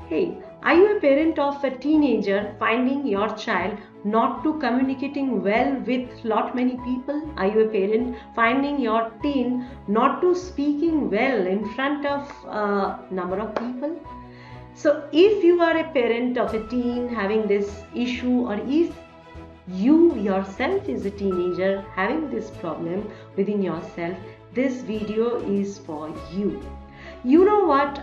Hey, are you a parent of a teenager finding your child not to communicating well with lot many people? Are you a parent finding your teen not to speaking well in front of a number of people? So if you are a parent of a teen having this issue, or if you yourself is a teenager having this problem within yourself, this video is for you. You know what,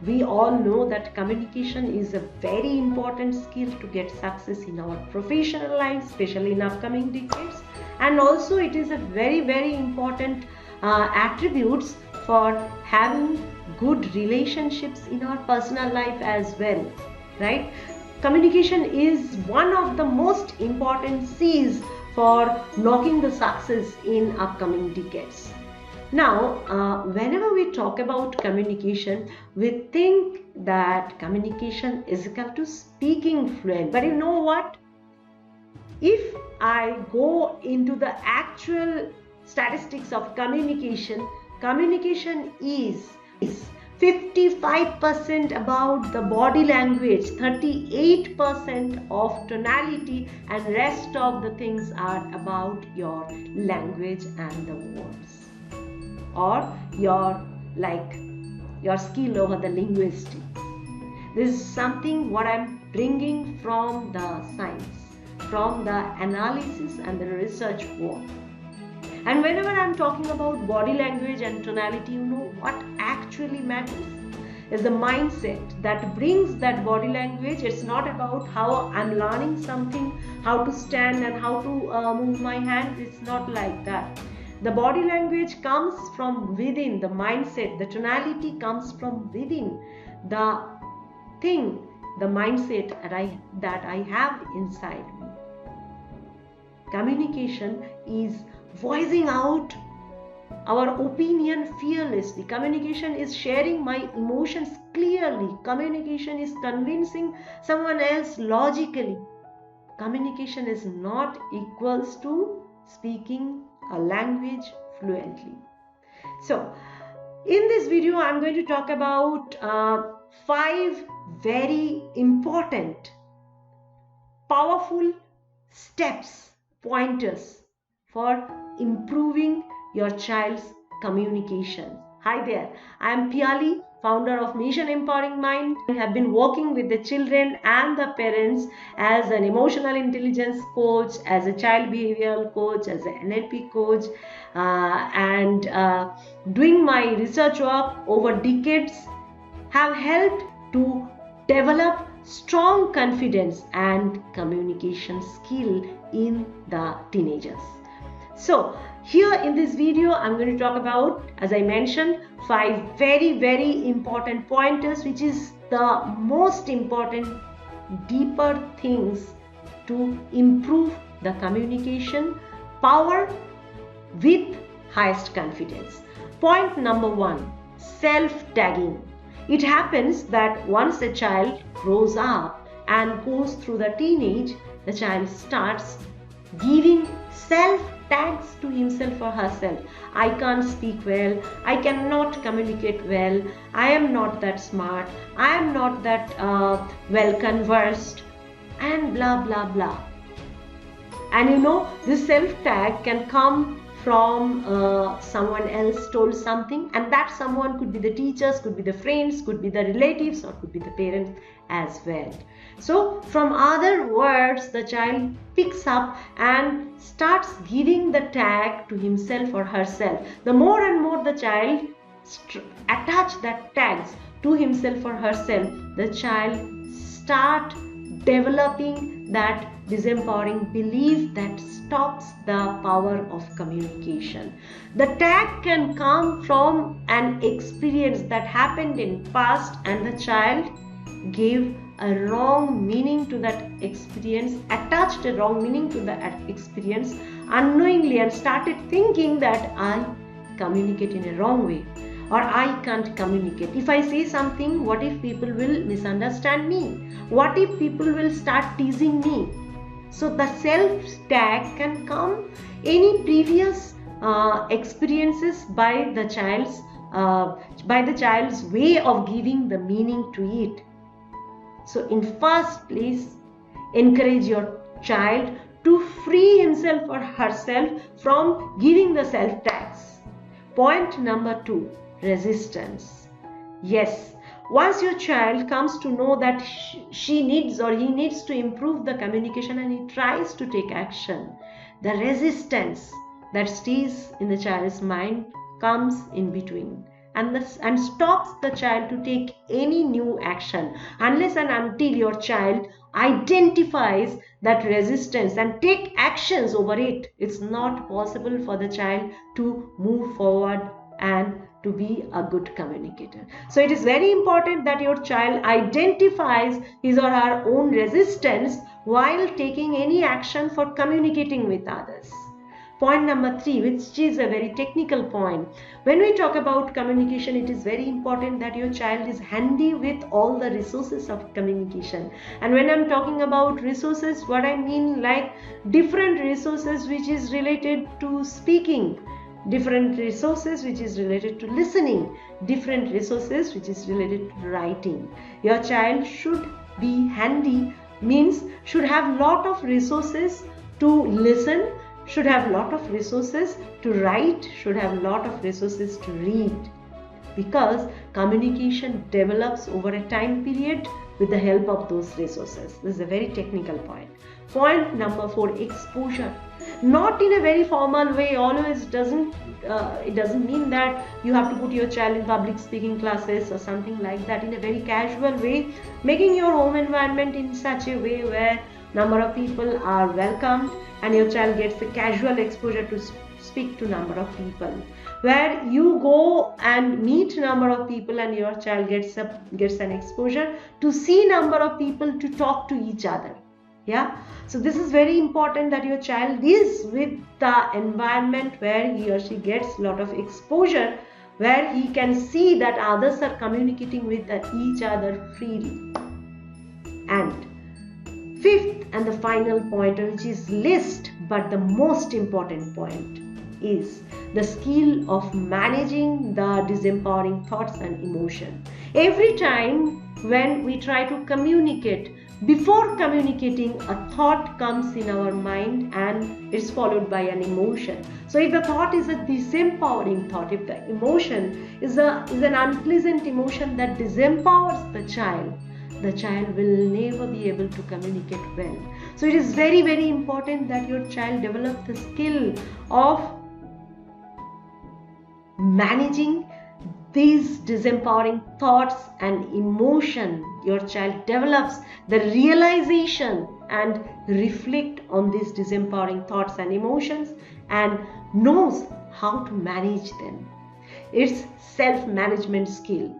we all know that communication is a very important skill to get success in our professional life, especially in upcoming decades, and also it is a very important attributes for having good relationships in our personal life as well, right? Communication is one of the most important C's for knocking the success in upcoming decades. Now, whenever we talk about communication, we think that communication is equal to speaking fluent. But you know what? If I go into the actual statistics of communication, communication is 55% about the body language, 38% of tonality, and rest of the things are about your language and the words, or your skill over the linguistics. This is something what I'm bringing from the science, from the analysis and the research work. And whenever I'm talking about body language and tonality, you know what actually matters is the mindset that brings that body language. It's not about how I'm learning something, how to stand and how to move my hands. It's not like that. The body language comes from within, the mindset, the tonality comes from within, the thing, the mindset that I have inside me. Communication is voicing out our opinion fearlessly. Communication is sharing my emotions clearly. Communication is convincing someone else logically. Communication is not equals to speaking a language fluently. So, in this video, I'm going to talk about 5 very important, powerful steps, pointers for improving your child's communication. Hi there, I am Piali, founder of Mission Empowering Mind. I have been working with the children and the parents as an emotional intelligence coach, as a child behavioral coach, as an NLP coach, and doing my research work over decades have helped to develop strong confidence and communication skill in the teenagers. So here in this video, I'm going to talk about, as I mentioned, 5 very important pointers, which is the most important, deeper things to improve the communication power with highest confidence. Point number 1, self-tagging. It happens that once a child grows up and goes through the teenage, the child starts giving self-tags to himself or herself. I can't speak well, I cannot communicate well, I am not that smart, I am not that well conversed, and blah blah blah. And you know, this self-tag can come from someone else told something, and that someone could be the teachers, could be the friends, could be the relatives, or could be the parents as well. So from other words, the child picks up and starts giving the tag to himself or herself. The more and more the child attach that tags to himself or herself, the child start developing that disempowering belief that stops the power of communication. The tag can come from an experience that happened in past, and the child gave a wrong meaning to that experience, attached a wrong meaning to that experience unknowingly, and started thinking that I communicate in a wrong way, or I can't communicate. If I say something, what if people will misunderstand me? What if people will start teasing me? So the self-tag can come any previous experiences by the child's way of giving the meaning to it. So in first place, encourage your child to free himself or herself from giving the self-tags. Point number 2, resistance. Yes, once your child comes to know that she needs or he needs to improve the communication and he tries to take action, the resistance that stays in the child's mind comes in between and stops the child to take any new action unless and until your child identifies that resistance and take actions over it. It's not possible for the child to move forward and to be a good communicator. So it is very important that your child identifies his or her own resistance while taking any action for communicating with others. Point number 3, which is a very technical point. When we talk about communication, it is very important that your child is handy with all the resources of communication. And when I'm talking about resources, what I mean like different resources which is related to speaking, different resources which is related to listening, different resources which is related to writing. Your child should be handy, means should have lot of resources to listen, should have lot of resources to write, should have lot of resources to read, because communication develops over a time period with the help of those resources. This is a very technical point. Point number 4, exposure. Not in a very formal way, always doesn't it doesn't mean that you have to put your child in public speaking classes or something like that. In a very casual way, making your home environment in such a way where number of people are welcomed and your child gets a casual exposure to speak to number of people, where you go and meet number of people and your child gets an exposure to see number of people, to talk to each other. Yeah, so this is very important that your child is with the environment where he or she gets lot of exposure, where he can see that others are communicating with each other freely. And fifth and the final point, which is least but the most important point, is the skill of managing the disempowering thoughts and emotion. Every time when we try to communicate, before communicating, a thought comes in our mind and it's followed by an emotion. So if the thought is a disempowering thought, if the emotion is an unpleasant emotion that disempowers the child will never be able to communicate well. So it is very, very important that your child develop the skill of managing these disempowering thoughts and emotion. Your child develops the realization and reflect on these disempowering thoughts and emotions and knows how to manage them. It's self-management skill.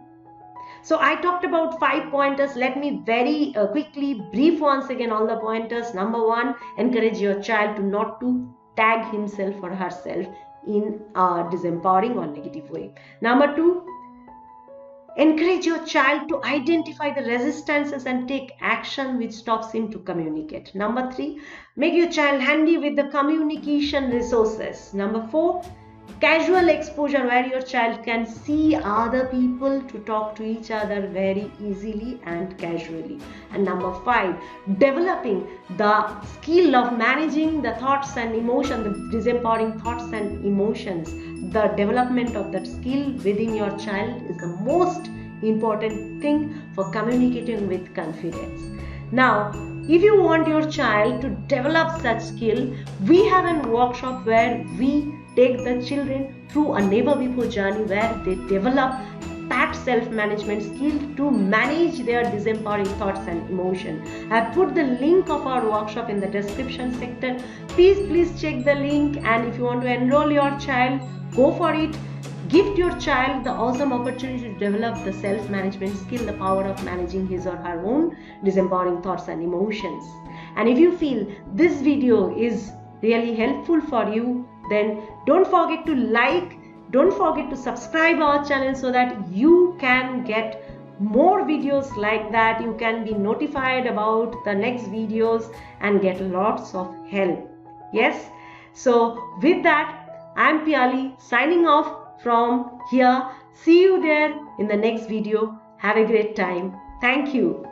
So I talked about 5 pointers. Let me very quickly brief once again all the pointers. Number 1, encourage your child to not to tag himself or herself in a disempowering or negative way. Number 2, encourage your child to identify the resistances and take action which stops him to communicate. Number 3, make your child handy with the communication resources. Number 4, casual exposure where your child can see other people to talk to each other very easily and casually. And number 5, developing the skill of managing the thoughts and emotions, the disempowering thoughts and emotions. The development of that skill within your child is the most important thing for communicating with confidence. Now, if you want your child to develop such skill, we have a workshop where we take the children through a never before journey where they develop that self-management skill to manage their disempowering thoughts and emotion. I have put the link of our workshop in the description section. Please check the link, and if you want to enroll your child, go for it. Gift your child the awesome opportunity to develop the self-management skill, the power of managing his or her own disempowering thoughts and emotions. And if you feel this video is really helpful for you, then don't forget to like, don't forget to subscribe our channel so that you can get more videos like that. You can be notified about the next videos and get lots of help. Yes, so with that, I'm Piali signing off from here. See you there in the next video. Have a great time. Thank you.